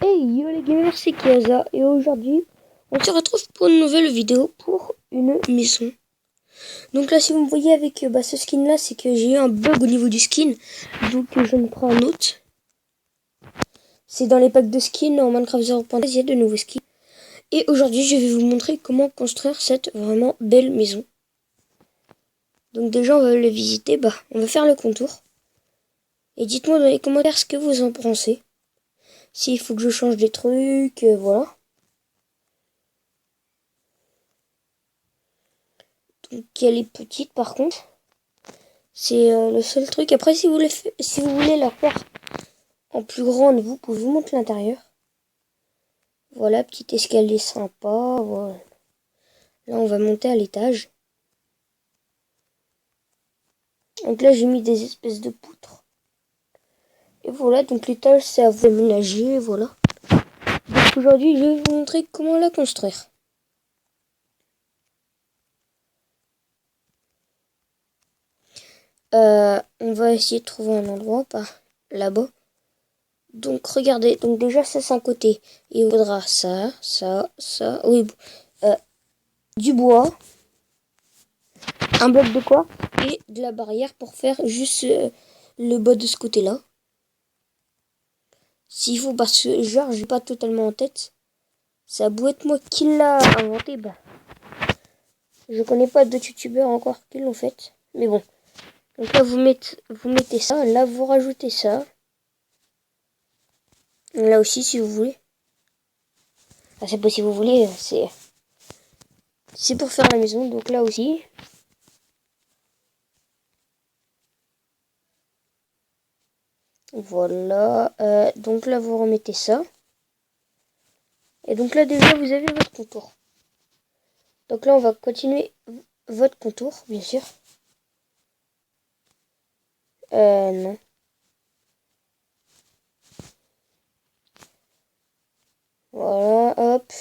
Hey yo les gamers, c'est Kiaza et aujourd'hui on se retrouve pour une nouvelle vidéo pour une maison. Donc là si vous me voyez avec ce skin là, c'est que j'ai eu un bug au niveau du skin, donc je me prends un autre. C'est dans les packs de skins en Minecraft 0.13, il y a de nouveaux skins. Et aujourd'hui je vais vous montrer comment construire cette vraiment belle maison. Donc déjà on va le visiter, on va faire le contour. Et dites-moi dans les commentaires ce que vous en pensez. S'il faut que je change des trucs, voilà. Donc elle est petite par contre. C'est le seul truc. Après si vous voulez la faire en plus grande, vous pouvez vous monter l'intérieur. Voilà, petit escalier sympa. Voilà. Là on va monter à l'étage. Donc là j'ai mis des espèces de poutres. Et voilà, donc l'étage c'est à vous aménager, voilà. Donc aujourd'hui je vais vous montrer comment la construire. On va essayer de trouver un endroit par là-bas. Donc regardez, donc déjà ça c'est un côté. Il faudra ça, oui, du bois, un bloc de quartz et de la barrière pour faire juste le bas de ce côté-là. S'il faut, parce que genre j'ai pas totalement en tête. Ça a beau être moi qui l'a inventé, je connais pas d'autres youtubeurs encore qui l'ont fait. Mais bon. Donc là vous mettez ça, là vous rajoutez ça. Là aussi si vous voulez. Ah, c'est pas si vous voulez, c'est pour faire la maison, donc là aussi. Voilà, donc là vous remettez ça. Et donc là déjà vous avez votre contour. Donc là on va continuer votre contour, bien sûr. Non. Voilà, hop.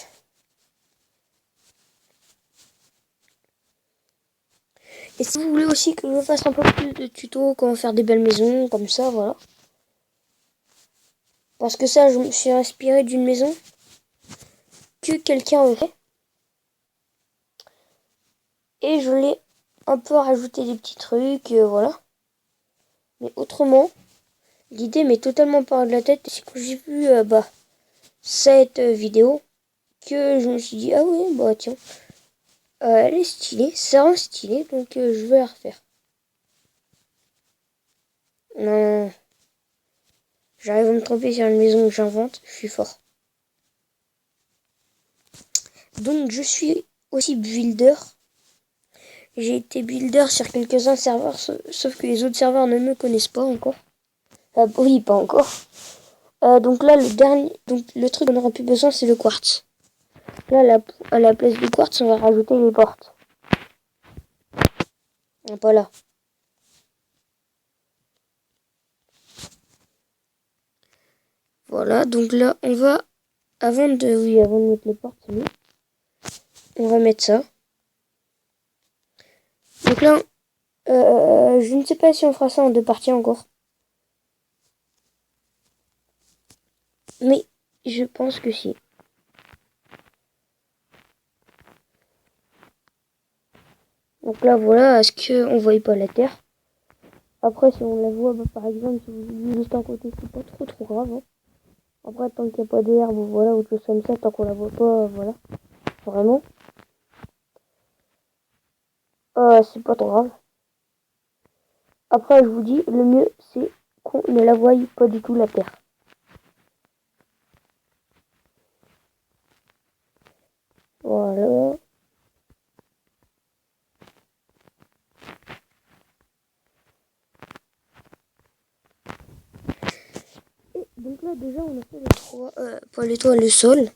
Et si vous voulez aussi que je fasse un peu plus de tutos, comment faire des belles maisons, comme ça, voilà. Parce que ça, je me suis inspiré d'une maison que quelqu'un a fait. Et je l'ai un peu rajouté des petits trucs, voilà. Mais autrement, l'idée m'est totalement pas de la tête. C'est quand j'ai vu cette vidéo que je me suis dit, ah oui, tiens, elle est stylée, ça rend stylé, donc je vais la refaire. Non, j'arrive à me tromper sur une maison que j'invente, je suis fort. Donc je suis aussi builder. J'ai été builder sur quelques-uns serveurs, sauf que les autres serveurs ne me connaissent pas encore. Oui, pas encore. Donc là, le truc qu'on n'aura plus besoin, c'est le quartz. Là, à la place du quartz, on va rajouter les portes. Pas là. Voilà, donc là, on va, avant de mettre les portes, c'est mieux. On va mettre ça. Donc là, je ne sais pas si on fera ça en deux parties encore. Mais je pense que si. Donc là, voilà, est-ce qu'on ne voyait pas la terre? Après, si on la voit, par exemple, si vous voyez juste un côté, c'est pas trop grave. Hein. Après, tant qu'il n'y a pas d'herbe, voilà, ou tout comme ça, tant qu'on la voit pas, voilà. Vraiment. C'est pas trop grave. Après, je vous dis, le mieux, c'est qu'on ne la voie pas du tout, la terre. Voilà. Et donc là, déjà, on a fait les trois, pas les toits, le sol.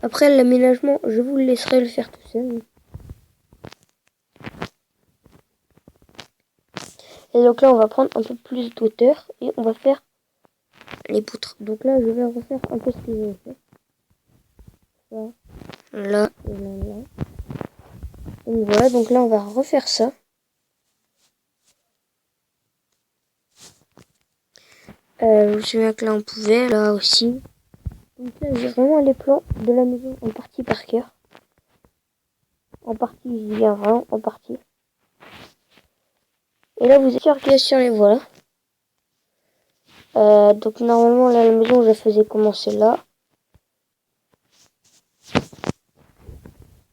Après, l'aménagement, je vous laisserai le faire tout seul. Et donc là, on va prendre un peu plus d'auteur et on va faire les poutres. Donc là, je vais refaire un peu ce que j'ai fait. Ça, là et là. Donc voilà, donc là, on va refaire ça. Je me souviens que là on pouvait, là aussi. Donc là j'ai vraiment les plans de la maison en partie par cœur. En partie, je dis bien vraiment en partie. Et là vous êtes sûr que sur les voilà. Donc normalement là la maison je la faisais commencer là.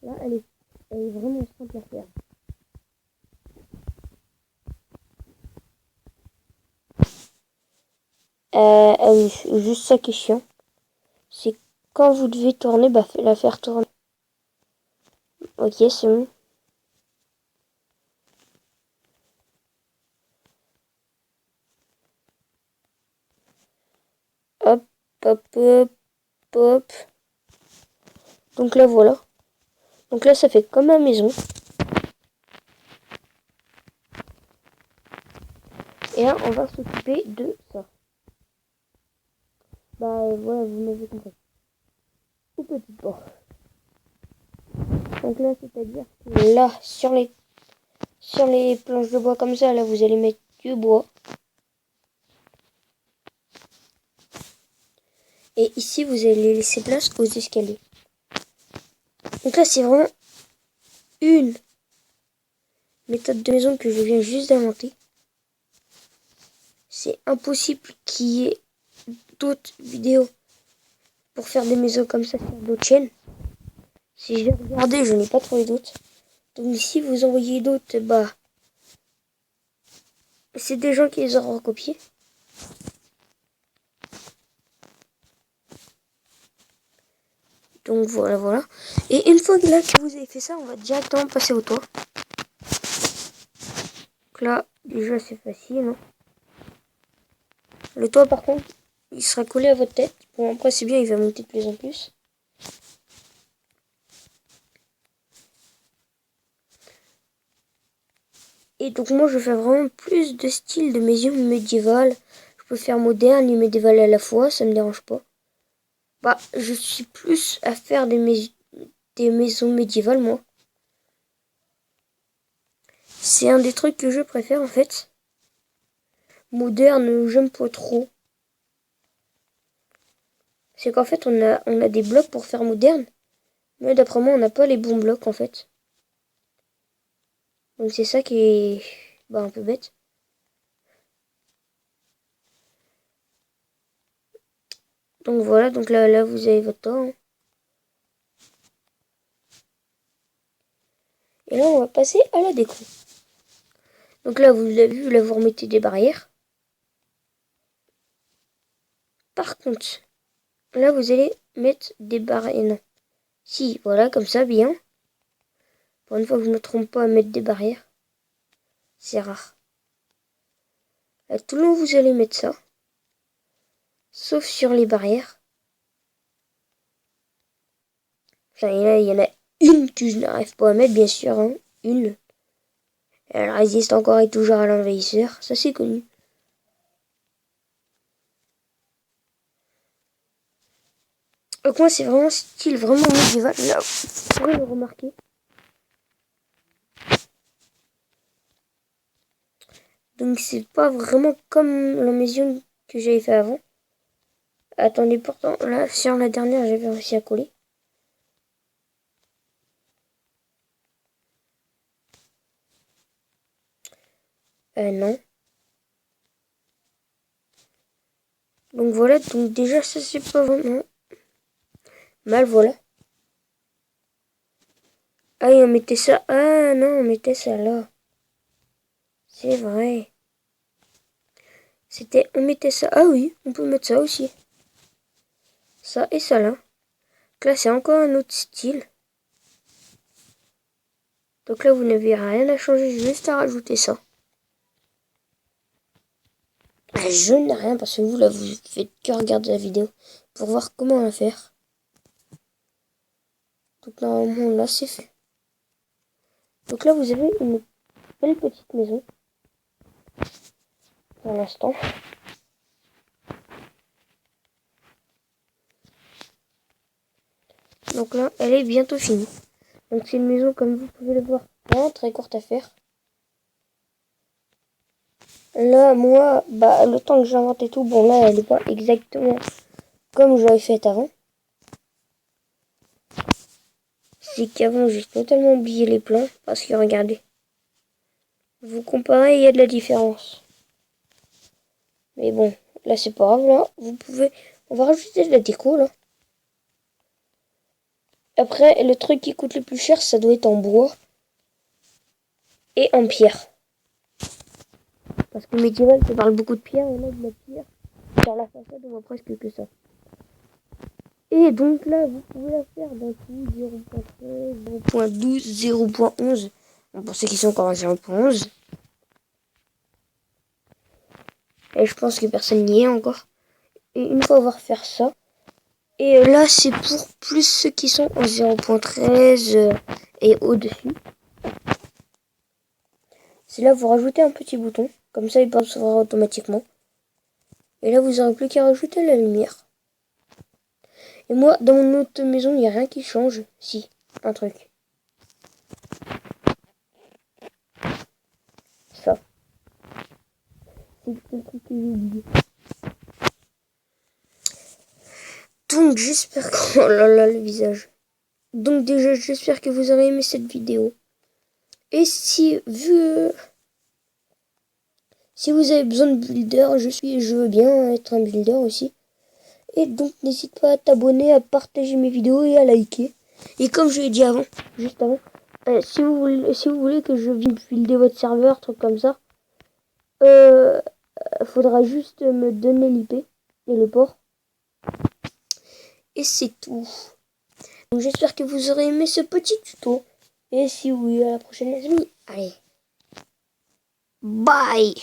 Là elle est vraiment simple à faire. Juste ça qui est chiant. C'est quand vous devez tourner, bah la faire tourner. Ok, c'est bon. Hop, hop, hop, hop. Donc là voilà. Donc là ça fait comme ma maison. Et là on va s'occuper de ça. Bah voilà, vous m'avez compris. Ou petite porte. Donc là c'est-à-dire que là sur les planches de bois comme ça, là vous allez mettre du bois. Et ici vous allez laisser place aux escaliers. Donc là c'est vraiment une méthode de maison que je viens juste d'inventer. C'est impossible qu'il y ait d'autres vidéos pour faire des maisons comme ça sur d'autres chaînes. Si je vais regarder, je n'ai pas trouvé d'autres. Donc si vous envoyez d'autres, bah c'est des gens qui les auront recopiés. Donc voilà. Et une fois que là que vous avez fait ça, on va directement passer au toit. Donc là, déjà c'est facile. Hein. Le toit par contre, il sera collé à votre tête. Bon après c'est bien, il va monter de plus en plus. Et donc moi je fais vraiment plus de style de maison médiévale. Je peux faire moderne et médiéval à la fois, ça me dérange pas. Bah je suis plus à faire des maisons médiévales moi. C'est un des trucs que je préfère en fait. Moderne, j'aime pas trop. C'est qu'en fait on a des blocs pour faire moderne. Mais d'après moi on n'a pas les bons blocs en fait. Donc c'est ça qui est bah, un peu bête. Donc voilà, donc là vous avez votre temps. Hein. Et là on va passer à la déco. Donc là vous l'avez vu, là vous remettez des barrières. Par contre, là vous allez mettre des barrières. Non. Si, voilà, comme ça, bien. Pour une fois que je ne me trompe pas à mettre des barrières. C'est rare. Là, tout le long vous allez mettre ça. Sauf sur les barrières. Enfin, il y en a une que je n'arrive pas à mettre, bien sûr. Hein. Une. Elle résiste encore et toujours à l'envahisseur. Ça, c'est connu. Donc moi, c'est vraiment style vraiment médiéval. Là, vous pourrez le remarquer. Donc, c'est pas vraiment comme la maison que j'avais fait avant. Attendez, pourtant, là, sur la dernière, j'avais réussi à coller. Non. Donc voilà, donc déjà ça c'est pas vraiment mal, voilà. Ah et on mettait ça, ah non on mettait ça là. C'est vrai. On mettait ça, ah oui, on peut mettre ça aussi. Ça et ça là. Donc là c'est encore un autre style. Donc là vous n'avez rien à changer, juste à rajouter ça. Ah, je n'ai rien parce que vous là vous faites que regarder la vidéo pour voir comment la faire. Donc normalement là c'est fait. Donc là vous avez une belle petite maison. Pour l'instant. Donc là elle est bientôt finie. Donc c'est une maison comme vous pouvez le voir, vraiment très courte à faire. Là, moi, bah, le temps que j'invente et tout, bon, là, elle est pas exactement comme j'avais fait avant. C'est qu'avant, j'ai totalement oublié les plans. Parce que, regardez. Vous comparez, il y a de la différence. Mais bon, là, c'est pas grave, là. Vous pouvez... On va rajouter de la déco, là. Après, le truc qui coûte le plus cher, ça doit être en bois. Et en pierre. Parce que médiéval, ça parle beaucoup de pierre. Et là, de la pierre. Sur la façade, on voit presque que ça. Et donc là, vous pouvez la faire d'un coup 0.13, 0.12, 0.11. Bon, pour ceux qui sont encore à 0.11. Et je pense que personne n'y est encore. Et une fois avoir fait ça. Et là, c'est pour plus ceux qui sont en 0.13 et au-dessus. C'est là, vous rajoutez un petit bouton. Comme ça, il peut s'ouvrir automatiquement. Et là, vous n'aurez plus qu'à rajouter la lumière. Et moi, dans mon autre maison, il n'y a rien qui change. Si, un truc. Ça. C'est le truc que j'ai oublié. Donc, j'espère que... Oh là là, le visage. Donc, déjà, j'espère que vous aurez aimé cette vidéo. Et si, si vous avez besoin de builder, je veux bien être un builder aussi. Et donc, n'hésite pas à t'abonner, à partager mes vidéos et à liker. Et comme je l'ai dit avant, juste avant, si vous voulez que je vienne builder votre serveur, truc comme ça, faudra juste me donner l'IP et le port. Et c'est tout. Donc, j'espère que vous aurez aimé ce petit tuto. Et si oui, à la prochaine les amis. Allez. Bye.